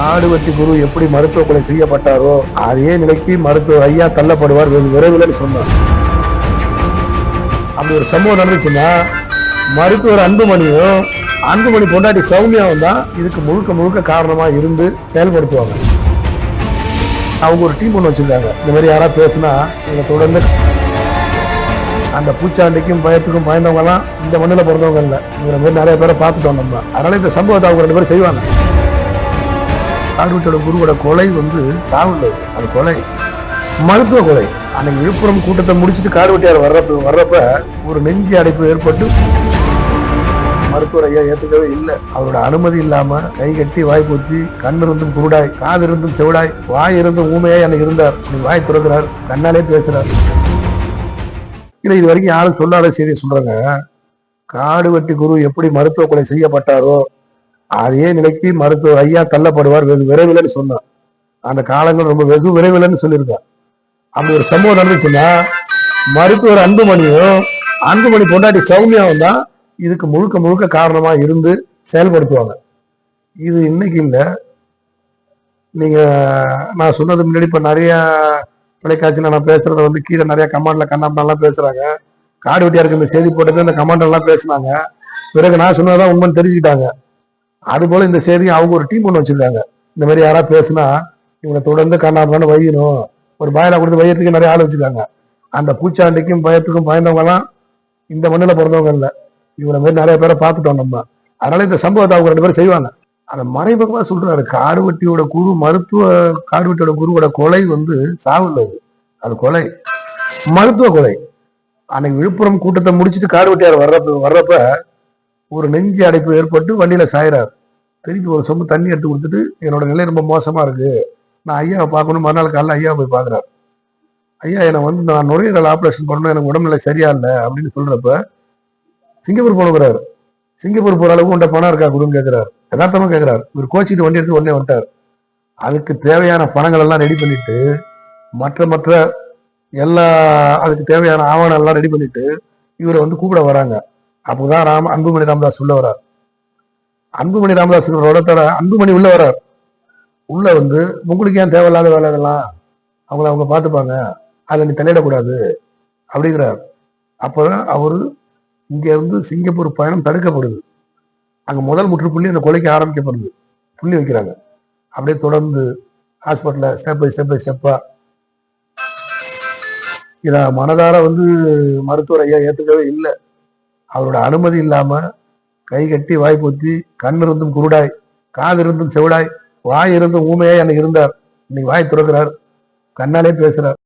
ஆடுவத்தி குரு எப்படி மருத்துவ கொலை செய்யப்பட்டாரோ அதே நிலைக்கு மருத்துவர் ஐயா தள்ளப்படுவார் வெகு விரைவில் சொன்னார். அப்படி ஒரு சம்பவம் நடந்துச்சுன்னா மருத்துவர் அன்புமணி பொண்டாட்டி சௌமியாவும் தான் இதுக்கு முழுக்க முழுக்க காரணமா இருந்து செயல்படுத்துவாங்க. அவங்க ஒரு டீம் ஒன்று வச்சிருக்காங்க. இந்த மாதிரி யாராவது பேசுனா இவங்க தொடர்ந்து அந்த பூச்சாண்டிக்கும் பயத்துக்கும் பயந்தவங்க எல்லாம் இந்த மண்ணில் பிறந்தவங்க இல்லை. இவங்க மாதிரி நிறைய பேரை பார்த்துட்டோம் நம்ம. அதனால இந்த சம்பவத்தை அவங்க 2 பேரும் செய்வாங்க. காடுவெட்டியோட குருவோட கொலை சாவு, அது கொலை, மருத்துவ கொலை. அன்னைக்கு விழுப்புரம் கூட்டத்தை முடிச்சுட்டு காடுவெட்டியார் வர்றப்ப ஒரு நெஞ்சு அடைப்பு ஏற்பட்டு மருத்துவர் ஐயா ஏற்றுக்கவே இல்லை. அவரோட அனுமதி இல்லாம கை கட்டி வாய் போச்சு, கண் இருந்தும் குருடாய், காது இருந்தும் செவிடாய், வாய் இருந்தும் ஊமையாய் அன்னைக்கு இருந்தார். வாய் துறக்கிறார், கண்ணாலே பேசுறார். இல்ல இது வரைக்கும் யாரும் சொல்லாத செய்தியை சொல்றாங்க. காடுவெட்டி குரு எப்படி மருத்துவ கொலை செய்யப்பட்டாரோ அதே நிலைக்கு மருத்துவர் ஐயா தள்ளப்படுவார் வெகு விரைவில் சொன்னார். அந்த காலங்கள் ரொம்ப வெகு விரைவில் சொல்லியிருக்கார். அப்படி ஒரு சம்பவம் நடந்துச்சுன்னா மருத்துவர் அன்புமணி பொண்டாட்டி சௌமியாவும் தான் இதுக்கு முழுக்க முழுக்க காரணமா இருந்து செயல்படுத்துவாங்க. இது இன்னைக்கு இல்லை. நீங்க நான் சொன்னது முன்னாடி இப்ப நிறைய தொலைக்காட்சியில நான் பேசுறத கீழே நிறைய கமாண்ட்ல கண்ணாம்பெல்லாம் பேசுறாங்க. காடுவெட்டியாருக்கு இந்த செய்தி போட்டது இந்த கமாண்ட் எல்லாம் பேசினாங்க. பிறகு நான் சொன்னதான் உண்மைன்னு தெரிஞ்சுக்கிட்டாங்க. அது போல இந்த செய்தியை அவங்க ஒரு டீம் ஒன்று வச்சிருக்காங்க. இந்த மாதிரி யாராவது பேசுனா இவங்களை தொடர்ந்து கண்ணாம்பன்னு வையணும், ஒரு பாயிலா கொடுத்து வையத்துக்கு நிறைய ஆள் வச்சிருக்காங்க. அந்த பூச்சாண்டிக்கும் பயத்துக்கும் பயந்தவங்க எல்லாம் இந்த மண்ணில் பிறந்தவங்க இல்லை. இவங்களை மாதிரி நிறைய பேரை பார்த்துட்டோம் நம்ம. அதனால இந்த சம்பவத்தை அவங்க 2 பேரும் செய்வாங்க. அதை மறைமுகமா சொல்றாரு. காடுவெட்டியோட குருவோட கொலை சாவு, அது கொலை, மருத்துவ கொலை. அன்னைக்கு விழுப்புரம் கூட்டத்தை முடிச்சுட்டு காடுவெட்டியார் வர்றப்ப ஒரு நெஞ்சு அடைப்பு ஏற்பட்டு வண்டியில சாயிறாரு. திருப்பி ஒரு சொம்பு தண்ணி எடுத்து கொடுத்துட்டு என்னோட நிலை ரொம்ப மோசமா இருக்கு, நான் ஐயாவை பார்க்கணும். மறுநாள் காலையில் ஐயாவை போய் பார்க்குறாரு. ஐயா என்னை நான் நுரையீரல் ஆப்ரேஷன் பண்ணணும், எனக்கு உடம்புநிலை சரியா இல்லை அப்படின்னு சொல்றப்ப சிங்கப்பூர் போனுங்கிறாரு. சிங்கப்பூர் போற அளவுக்கு உன்ட்ட பணம் இருக்கா கொடுன்னு கேட்கிறாரு. யதார்த்தமா கேட்கிறாரு. இவர் கோச்சிட்டு வண்டி எடுத்து உடனே வந்துட்டார். அதுக்கு தேவையான பணங்கள் எல்லாம் ரெடி பண்ணிட்டு மற்ற எல்லா அதுக்கு தேவையான ஆவணம் எல்லாம் ரெடி பண்ணிட்டு இவரை கூப்பிட வராங்க. அப்போதான் அன்புமணி ராமதாஸ் உள்ள வர்றார். அன்புமணி ராமதாஸ் அன்புமணி உள்ள வர்றார். உள்ள உங்களுக்கு ஏன் தேவையில்லாத வேலை இதெல்லாம், அவங்க பார்த்துப்பாங்க, அதை நீ தலையிடக்கூடாது அப்படிங்கிறார். அப்பதான் அவரு இங்க இருந்து சிங்கப்பூர் பயணம் தடுக்கப்படுது. அங்க முதல் முற்றுப்புள்ளி அந்த கொலைக்கு ஆரம்பிக்கப்படுது. புள்ளி வைக்கிறாங்க. அப்படியே தொடர்ந்து ஹாஸ்பிட்டல்ல ஸ்டெப் பை ஸ்டெப்பா இத மனதார மருத்துவர் ஐயா ஏத்துக்கவே இல்லை. அவரோட அனுமதி இல்லாம கை கட்டி வாய் போச்சு, கண் இருந்தும் குருடாய், காது இருந்தும் செவிடாய், வாய் இருந்தும் ஊமையாய் அன்னைக்கு இருந்தார். இன்னைக்கு வாய் துறக்கிறார், கண்ணாலே பேசுறார்.